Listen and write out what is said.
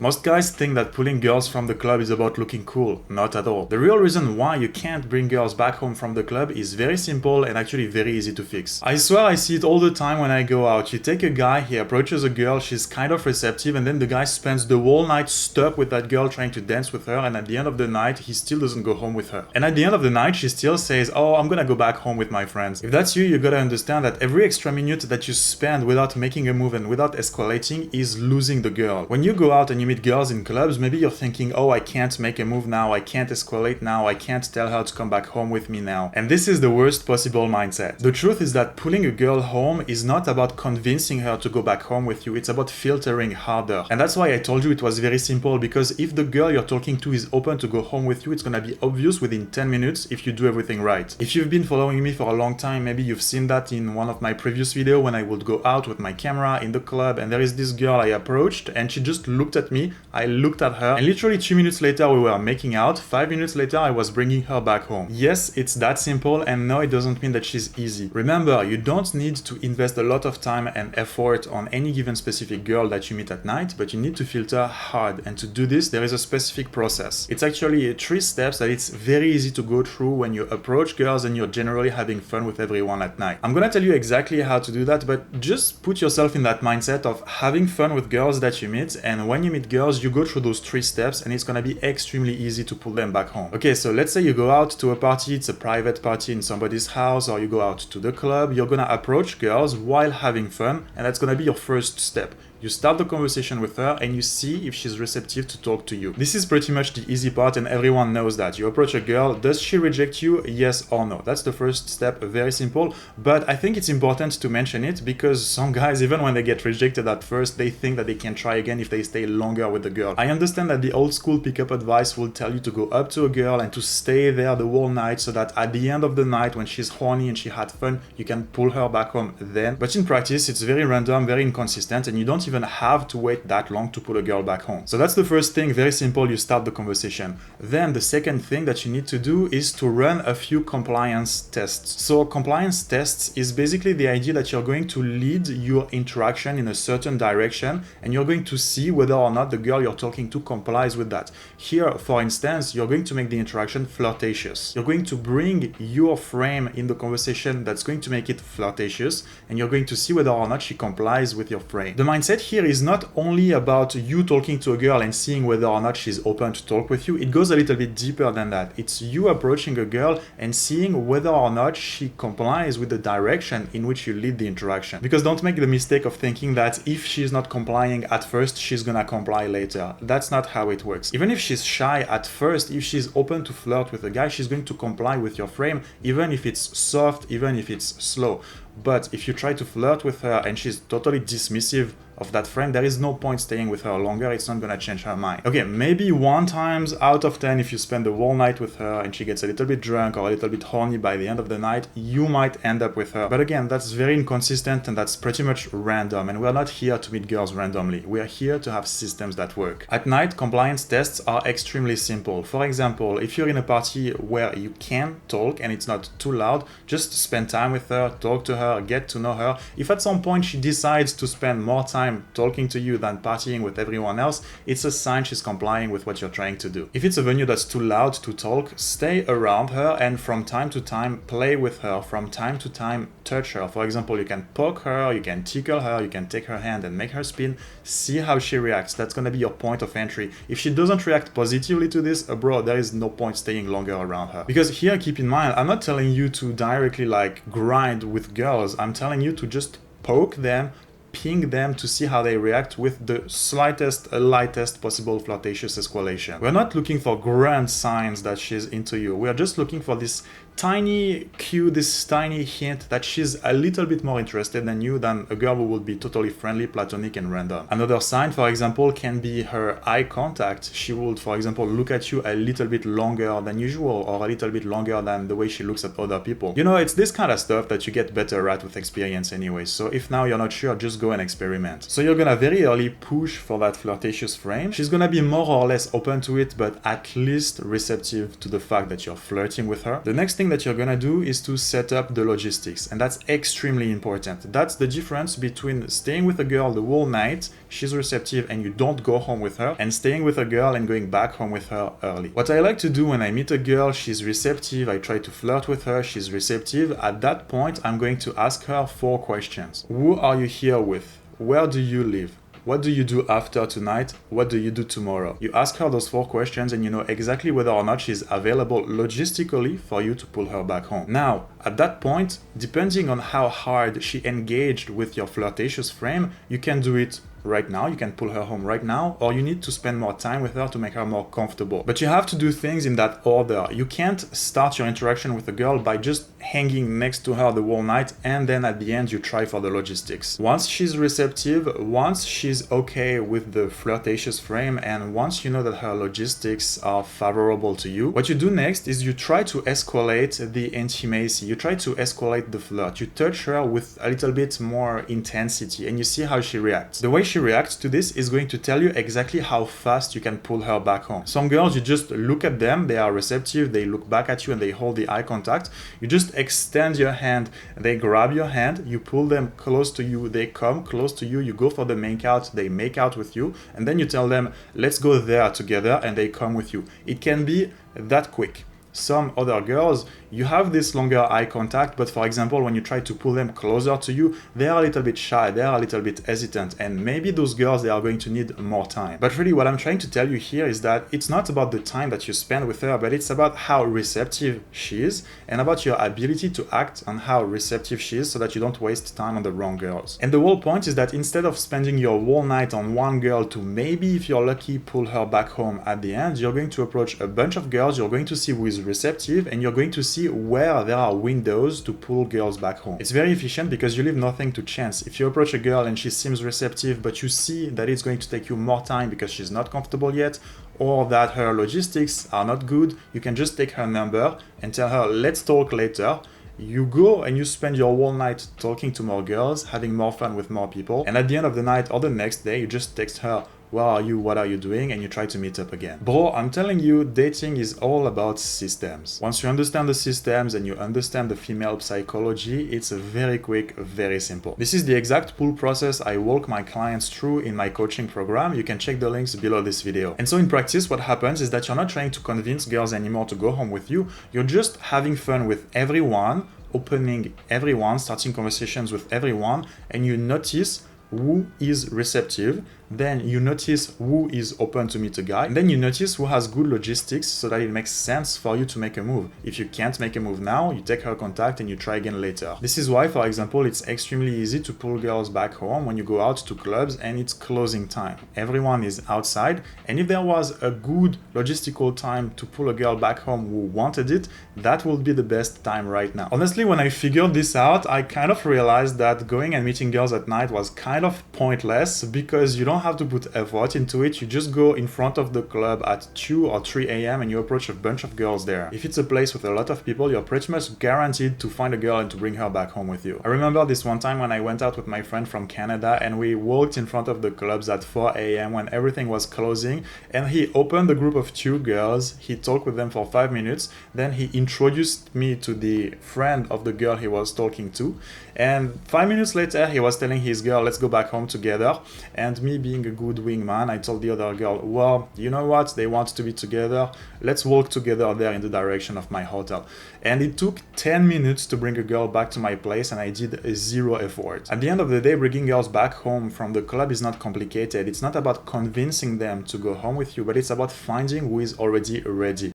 Most guys think that pulling girls from the club is about looking cool. Not at all. The real reason why you can't bring girls back home from the club is very simple and actually very easy to fix. I swear I see it all the time when I go out. You take a guy, he approaches a girl, she's kind of receptive, and then the guy spends the whole night stuck with that girl trying to dance with her, and at the end of the night he still doesn't go home with her. And at the end of the night she still says, "Oh, I'm gonna go back home with my friends." If that's you, you gotta understand that every extra minute that you spend without making a move and without escalating is losing the girl. When you go out and you meet girls in clubs, maybe you're thinking, "Oh, I can't make a move now, I can't escalate now, I can't tell her to come back home with me now." And this is the worst possible mindset. The truth is that pulling a girl home is not about convincing her to go back home with you, it's about filtering harder. And that's why I told you it was very simple, because if the girl you're talking to is open to go home with you, it's gonna be obvious within 10 minutes if you do everything right. If you've been following me for a long time, maybe you've seen that in one of my previous videos when I would go out with my camera in the club and there is this girl I approached and she just looked at me, I looked at her, and literally 2 minutes later we were making out. 5 minutes later I was bringing her back home. Yes, it's that simple, and no, it doesn't mean that she's easy. Remember, you don't need to invest a lot of time and effort on any given specific girl that you meet at night, but you need to filter hard, and to do this there is a specific process. It's actually 3 steps that it's very easy to go through when you approach girls and you're generally having fun with everyone at night. I'm gonna tell you exactly how to do that, but just put yourself in that mindset of having fun with girls that you meet, and when you meet girls you go through those 3 steps and it's gonna be extremely easy to pull them back home. Okay, so let's say you go out to a party, it's a private party in somebody's house, or you go out to the club, you're gonna approach girls while having fun, and that's gonna be your first step. You start the conversation with her and you see if she's receptive to talk to you. This is pretty much the easy part and everyone knows that. You approach a girl, does she reject you? Yes or no? That's the first step, very simple, but I think it's important to mention it because some guys, even when they get rejected at first, they think that they can try again if they stay longer with the girl. I understand that the old school pickup advice will tell you to go up to a girl and to stay there the whole night so that at the end of the night when she's horny and she had fun, you can pull her back home then. But in practice, it's very random, very inconsistent, and you don't even have to wait that long to pull a girl back home. So that's the first thing, very simple, you start the conversation. Then the second thing that you need to do is to run a few compliance tests. So compliance tests is basically the idea that you're going to lead your interaction in a certain direction and you're going to see whether or not the girl you're talking to complies with that. Here, for instance, you're going to make the interaction flirtatious. You're going to bring your frame in the conversation that's going to make it flirtatious, and you're going to see whether or not she complies with your frame. The mindset here is not only about you talking to a girl and seeing whether or not she's open to talk with you, it goes a little bit deeper than that. It's you approaching a girl and seeing whether or not she complies with the direction in which you lead the interaction. Because don't make the mistake of thinking that if she's not complying at first, she's gonna comply later. That's not how it works. Even if she's shy at first, if she's open to flirt with a guy, she's going to comply with your frame, even if it's soft, even if it's slow. But if you try to flirt with her and she's totally dismissive of that frame, there is no point staying with her longer, it's not gonna change her mind. Okay, maybe 1 time out of 10 if you spend the whole night with her and she gets a little bit drunk or a little bit horny by the end of the night, you might end up with her. But again, that's very inconsistent and that's pretty much random, and we're not here to meet girls randomly. We are here to have systems that work. At night, compliance tests are extremely simple. For example, if you're in a party where you can talk and it's not too loud, just spend time with her, talk to her, get to know her. If at some point she decides to spend more time talking to you than partying with everyone else, it's a sign she's complying with what you're trying to do. If it's a venue that's too loud to talk, stay around her and from time to time play with her, from time to time touch her. For example, you can poke her, you can tickle her, you can take her hand and make her spin, see how she reacts. That's gonna be your point of entry. If she doesn't react positively to this, bro, there is no point staying longer around her. Because here, keep in mind, I'm not telling you to directly like grind with girls, I'm telling you to just poke them, ping them to see how they react with the slightest, lightest possible flirtatious escalation. We're not looking for grand signs that she's into you. We are just looking for this tiny cue, this tiny hint that she's a little bit more interested in you than a girl who would be totally friendly, platonic, and random. Another sign, for example, can be her eye contact. She would, for example, look at you a little bit longer than usual or a little bit longer than the way she looks at other people. You know, it's this kind of stuff that you get better at with experience anyway. So if now you're not sure, just go and experiment. So you're gonna very early push for that flirtatious frame. She's gonna be more or less open to it, but at least receptive to the fact that you're flirting with her. The next thing thing that you're gonna do is to set up the logistics, and that's extremely important. That's the difference between staying with a girl the whole night, she's receptive and you don't go home with her, and staying with a girl and going back home with her early. What I like to do when I meet a girl, she's receptive, I try to flirt with her, she's receptive. At that point, I'm going to ask her 4 questions. Who are you here with? Where do you live? What do you do after tonight? What do you do tomorrow? You ask her those 4 questions and you know exactly whether or not she's available logistically for you to pull her back home. Now, at that point, depending on how hard she engaged with your flirtatious frame, you can do it right now, you can pull her home right now, or you need to spend more time with her to make her more comfortable. But you have to do things in that order. You can't start your interaction with a girl by just hanging next to her the whole night and then at the end you try for the logistics. Once she's receptive, once she's okay with the flirtatious frame, and once you know that her logistics are favorable to you, what you do next is you try to escalate the intimacy, you try to escalate the flirt, you touch her with a little bit more intensity and you see how she reacts. The way she reacts to this is going to tell you exactly how fast you can pull her back home. Some girls, you just look at them, they are receptive, they look back at you and they hold the eye contact. You just extend your hand, they grab your hand, you pull them close to you, they come close to you, you go for the make out, they make out with you, and then you tell them, let's go there together, and they come with you. It can be that quick. Some other girls, you have this longer eye contact, but for example, when you try to pull them closer to you, they are a little bit shy, they are a little bit hesitant, and maybe those girls, they are going to need more time. But really what I'm trying to tell you here is that it's not about the time that you spend with her, but it's about how receptive she is and about your ability to act on how receptive she is so that you don't waste time on the wrong girls. And the whole point is that instead of spending your whole night on one girl to maybe, if you're lucky, pull her back home at the end, you're going to approach a bunch of girls, you're going to see who is receptive, and you're going to see where there are windows to pull girls back home. It's very efficient because you leave nothing to chance. If you approach a girl and she seems receptive, but you see that it's going to take you more time because she's not comfortable yet, or that her logistics are not good, you can just take her number and tell her, let's talk later. You go and you spend your whole night talking to more girls, having more fun with more people, and at the end of the night or the next day, you just text her, where are you, what are you doing, and you try to meet up again. Bro, I'm telling you, dating is all about systems. Once you understand the systems and you understand the female psychology, it's very quick, very simple. This is the exact pull process I walk my clients through in my coaching program. You can check the links below this video. And so in practice, what happens is that you're not trying to convince girls anymore to go home with you. You're just having fun with everyone, opening everyone, starting conversations with everyone, and you notice who is receptive, then you notice who is open to meet a guy, and then you notice who has good logistics so that it makes sense for you to make a move. If you can't make a move now, you take her contact and you try again later. This is why, for example, it's extremely easy to pull girls back home when you go out to clubs and it's closing time. Everyone is outside, and if there was a good logistical time to pull a girl back home who wanted it, that would be the best time right now. Honestly, when I figured this out, I kind of realized that going and meeting girls at night was kind of pointless because you don't have to put effort into it. You just go in front of the club at 2 or 3 a.m. and you approach a bunch of girls there. If it's a place with a lot of people, you're pretty much guaranteed to find a girl and to bring her back home with you. I remember this one time when I went out with my friend from Canada and we walked in front of the clubs at 4 a.m. when everything was closing, and he opened a group of 2 girls, he talked with them for 5 minutes, then he introduced me to the friend of the girl he was talking to, and 5 minutes later he was telling his girl, let's go back home together. And me being a good wingman, I told the other girl, well, you know what, they want to be together, let's walk together there in the direction of my hotel. And it took 10 minutes to bring a girl back to my place, and I did 0 effort. At the end of the day, bringing girls back home from the club is not complicated. It's not about convincing them to go home with you, but it's about finding who is already ready.